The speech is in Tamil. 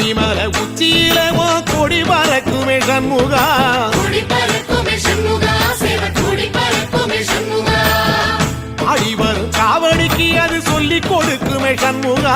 பனிமல உச்சியில கொடி பறக்குமே சண்முகா, அடிவரும் காவடிக்கு அது சொல்லி கொடுக்குமே சண்முகா.